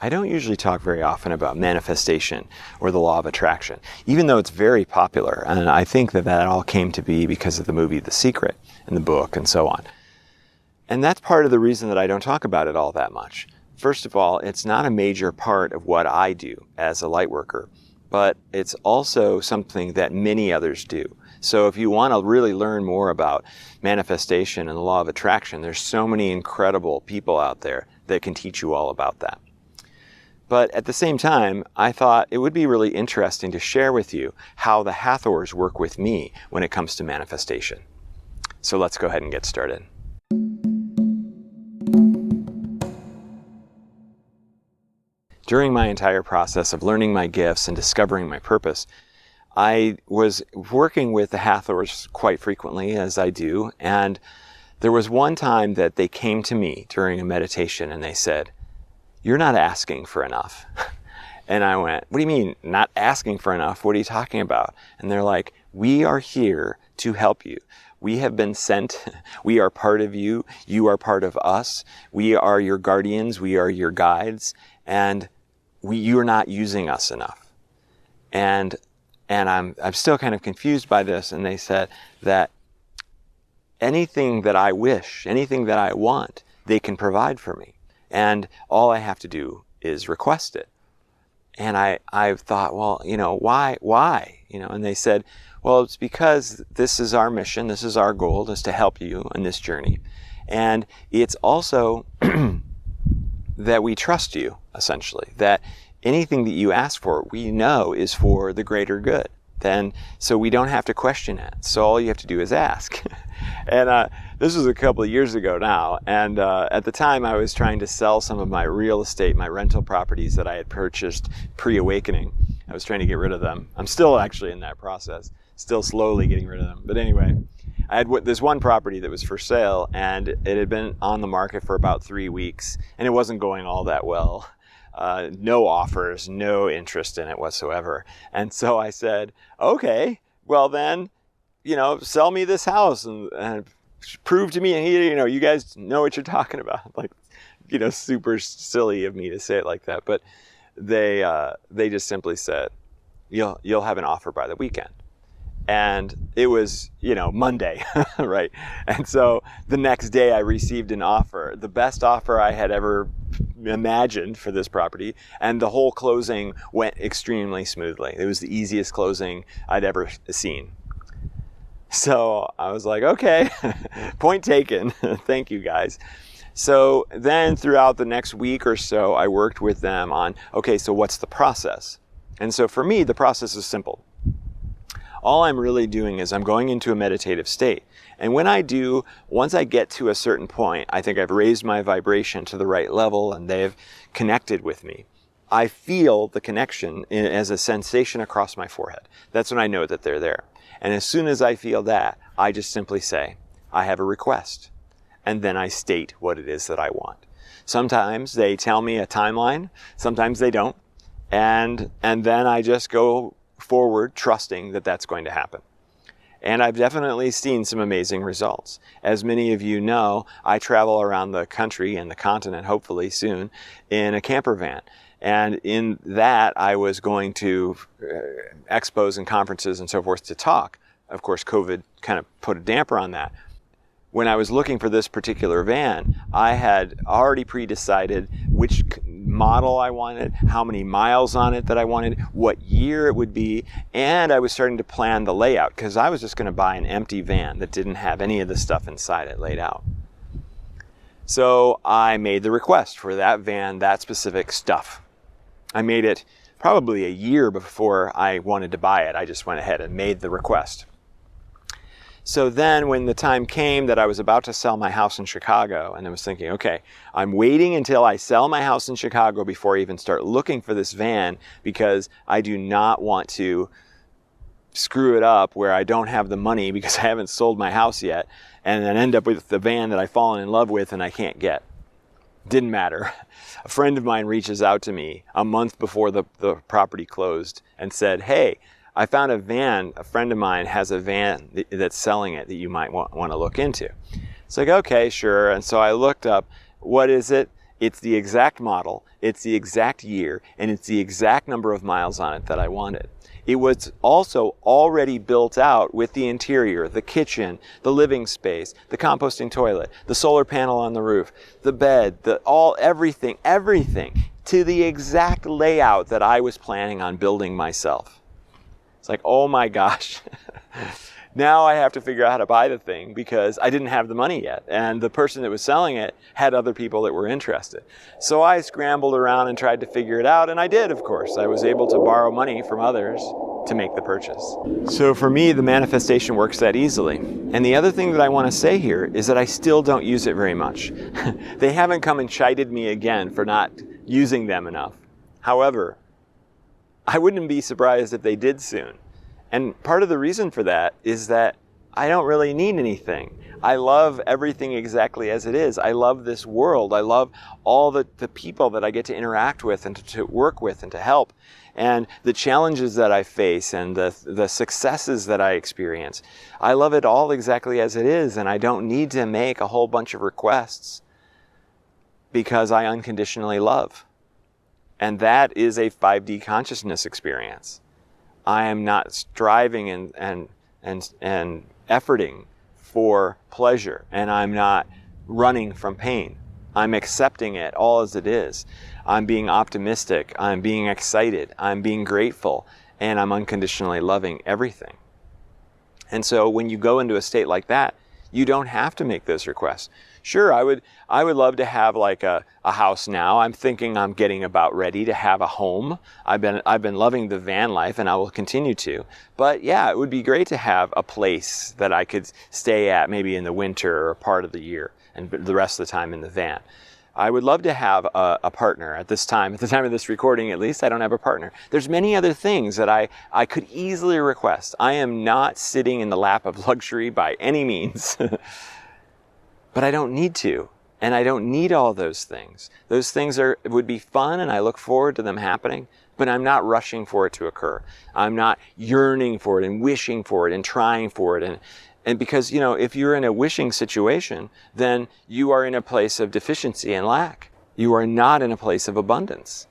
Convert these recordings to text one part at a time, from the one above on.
I don't usually talk very often about manifestation or the law of attraction, even though it's very popular. And I think that that all came to be because of the movie The Secret and the book and so on. And that's part of the reason that I don't talk about it all that much. First of all, it's not a major part of what I do as a light worker, but it's also something that many others do. So if you want to really learn more about manifestation and the law of attraction, there's so many incredible people out there that can teach you all about that. But at the same time, I thought it would be really interesting to share with you how the Hathors work with me when it comes to manifestation. So let's go ahead and get started. During my entire process of learning my gifts and discovering my purpose, I was working with the Hathors quite frequently, as I do, and there was one time that they came to me during a meditation and they said, "You're not asking for enough." And I went, "What do you mean, not asking for enough? What are you talking about?" And they're like, "We are here to help you. We have been sent. We are part of you. You are part of us. We are your guardians. We are your guides. And you're not using us enough." And I'm still kind of confused by this. And they said that anything that I wish, anything that I want, they can provide for me. And all I have to do is request it. And I thought, well, why? And they said, well, it's because this is our mission. This is our goal, is to help you in this journey. And it's also that we trust you, essentially, that anything that you ask for, we know is for the greater good. So we don't have to question it. So all you have to do is ask. And this was a couple of years ago now. And at the time, I was trying to sell some of my real estate, my rental properties that I had purchased pre-awakening. I was trying to get rid of them. I'm still actually in that process, still slowly getting rid of them. But anyway, I had this one property that was for sale, and it had been on the market for about 3 weeks, and it wasn't going all that well. No offers, no interest in it whatsoever. And so I said, okay, well then, sell me this house and prove to me, you guys know what you're talking about. Like, super silly of me to say it like that. But they just simply said, you'll have an offer by the weekend. And it was, Monday, right? And so the next day I received an offer, the best offer I had ever imagined for this property. And the whole closing went extremely smoothly. It was the easiest closing I'd ever seen. So I was like, okay, point taken. Thank you guys. So then throughout the next week or so, I worked with them on, okay, so what's the process? And so for me, the process is simple. All I'm really doing is I'm going into a meditative state. And when I do, once I get to a certain point, I think I've raised my vibration to the right level and they've connected with me. I feel the connection as a sensation across my forehead. That's when I know that they're there. And as soon as I feel that, I just simply say, I have a request. And then I state what it is that I want. Sometimes they tell me a timeline, sometimes they don't. And then I just go forward trusting that that's going to happen. And I've definitely seen some amazing results. As many of you know, I travel around the country and the continent, hopefully soon, in a camper van. And in that, I was going to expos and conferences and so forth to talk. Of course, COVID kind of put a damper on that. When I was looking for this particular van, I had already pre-decided which model I wanted, how many miles on it that I wanted, what year it would be, and I was starting to plan the layout because I was just going to buy an empty van that didn't have any of the stuff inside it laid out. So I made the request for that van, that specific stuff. I made it probably a year before I wanted to buy it. I just went ahead and made the request. So then when the time came that I was about to sell my house in Chicago, and I was thinking, okay, I'm waiting until I sell my house in Chicago before I even start looking for this van because I do not want to screw it up where I don't have the money because I haven't sold my house yet and then end up with the van that I've fallen in love with and I can't get. Didn't matter. A friend of mine reaches out to me a month before the property closed and said, hey, I found a van. A friend of mine has a van that's selling it that you might want to look into. It's like, okay, sure. And so I looked up, what is it? It's the exact model. it's the exact year, and it's the exact number of miles on it that I wanted. It was also already built out with the interior, the kitchen, the living space, the composting toilet, the solar panel on the roof, the bed, everything to the exact layout that I was planning on building myself. It's like, oh my gosh. Now I have to figure out how to buy the thing because I didn't have the money yet. And the person that was selling it had other people that were interested. So I scrambled around and tried to figure it out. And I did, of course. I was able to borrow money from others to make the purchase. So for me, the manifestation works that easily. And the other thing that I want to say here is that I still don't use it very much. They haven't come and chided me again for not using them enough. However, I wouldn't be surprised if they did soon. And part of the reason for that is that I don't really need anything. I love everything exactly as it is. I love this world. I love all the people that I get to interact with and to work with and to help. And the challenges that I face and the successes that I experience. I love it all exactly as it is, and I don't need to make a whole bunch of requests because I unconditionally love. And that is a 5D consciousness experience. I am not striving and efforting for pleasure, and I'm not running from pain. I'm accepting it all as it is. I'm being optimistic, I'm being excited, I'm being grateful, and I'm unconditionally loving everything. And so when you go into a state like that, you don't have to make those requests. Sure, I would love to have like a house now. I'm thinking I'm getting about ready to have a home. I've been loving the van life, and I will continue to. But yeah, it would be great to have a place that I could stay at maybe in the winter or part of the year, and the rest of the time in the van. I would love to have a partner at this time. At the time of this recording, at least, I don't have a partner. There's many other things that I could easily request. I am not sitting in the lap of luxury by any means. But I don't need to, and I don't need all those things. Those things would be fun, and I look forward to them happening, but I'm not rushing for it to occur. I'm not yearning for it and wishing for it and trying for it. And because, if you're in a wishing situation, then you are in a place of deficiency and lack. You are not in a place of abundance.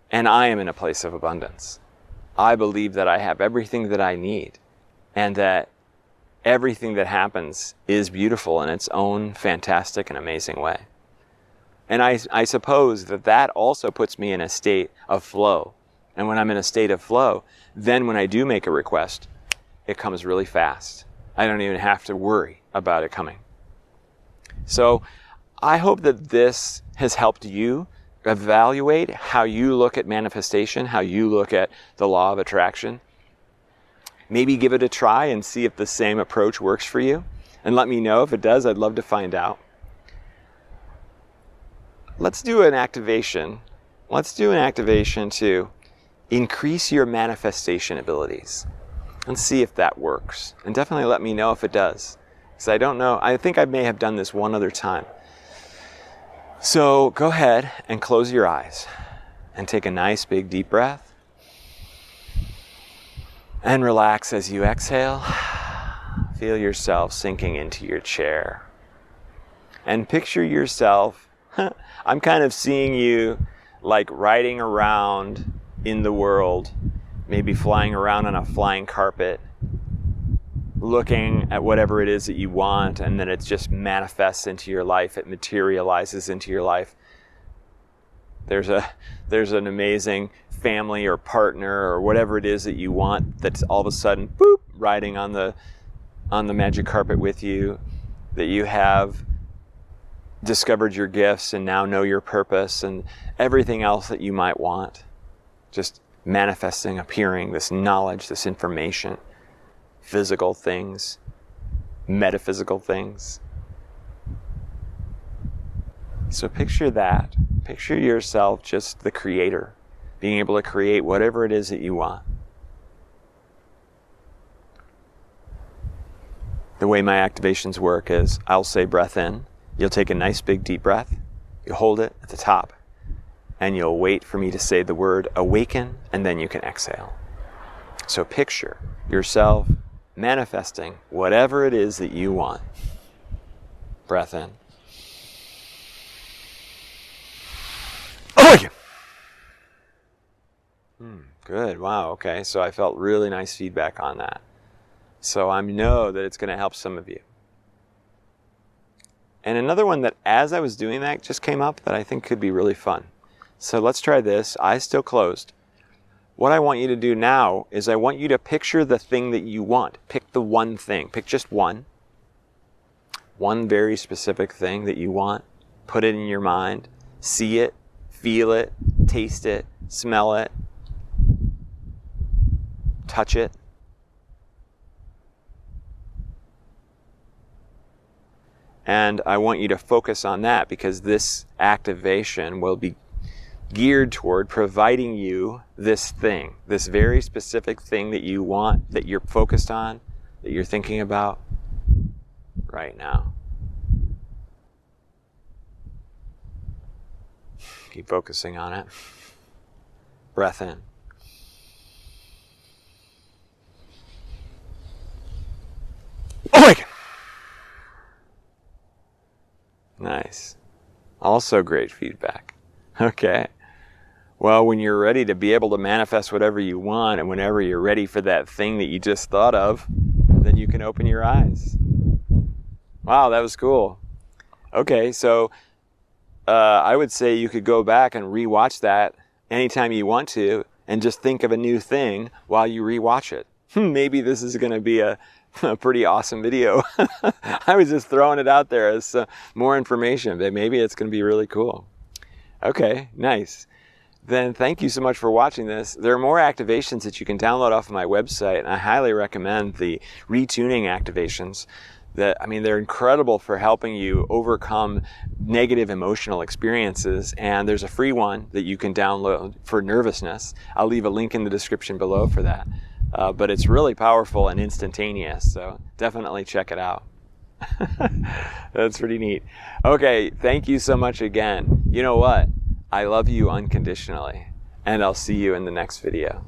And I am in a place of abundance. I believe that I have everything that I need, and that everything that happens is beautiful in its own fantastic and amazing way. And I suppose that also puts me in a state of flow. And when I'm in a state of flow, then when I do make a request, it comes really fast. I don't even have to worry about it coming. So I hope that this has helped you evaluate how you look at manifestation, how you look at the law of attraction. Maybe give it a try and see if the same approach works for you. And let me know if it does. I'd love to find out. Let's do an activation. Let's do an activation to increase your manifestation abilities and see if that works. And definitely let me know if it does. Because I don't know. I think I may have done this one other time. So go ahead and close your eyes and take a nice big deep breath. And relax as you exhale. Feel yourself sinking into your chair. And picture yourself, I'm kind of seeing you like riding around in the world, maybe flying around on a flying carpet, looking at whatever it is that you want, and then it just manifests into your life, it materializes into your life. There's an amazing family or partner or whatever it is that you want that's all of a sudden, boop, riding on the magic carpet with you, that you have discovered your gifts and now know your purpose and everything else that you might want. Just manifesting, appearing, this knowledge, this information, physical things, metaphysical things. So picture that. Picture yourself just the creator, being able to create whatever it is that you want. The way my activations work is I'll say breath in, you'll take a nice big deep breath, you hold it at the top, and you'll wait for me to say the word awaken, and then you can exhale. So picture yourself manifesting whatever it is that you want. Breath in. Awaken! Good. Wow. Okay. So I felt really nice feedback on that. So I know that it's going to help some of you. And another one that as I was doing that just came up that I think could be really fun. So let's try this. Eyes still closed. What I want you to do now is I want you to picture the thing that you want. Pick the one thing. Pick just one. One very specific thing that you want. Put it in your mind. See it, feel it, taste it, smell it, touch it. And I want you to focus on that because this activation will be geared toward providing you this thing, this very specific thing that you want, that you're focused on, that you're thinking about right now. Keep focusing on it. Breath in. Awaken. Nice. Also great feedback. Okay. Well, when you're ready to be able to manifest whatever you want and whenever you're ready for that thing that you just thought of, then you can open your eyes. Wow, that was cool. Okay, so I would say you could go back and rewatch that anytime you want to and just think of a new thing while you rewatch it. Maybe this is going to be a pretty awesome video. I was just throwing it out there as more information, but maybe it's going to be really cool. Okay, nice. Then thank you so much for watching this. There are more activations that you can download off of my website, and I highly recommend the retuning activations. They're incredible for helping you overcome negative emotional experiences, and there's a free one that you can download for nervousness. I'll leave a link in the description below for that. But it's really powerful and instantaneous, so definitely check it out. That's pretty neat. Okay, thank you so much again. You know what? I love you unconditionally, and I'll see you in the next video.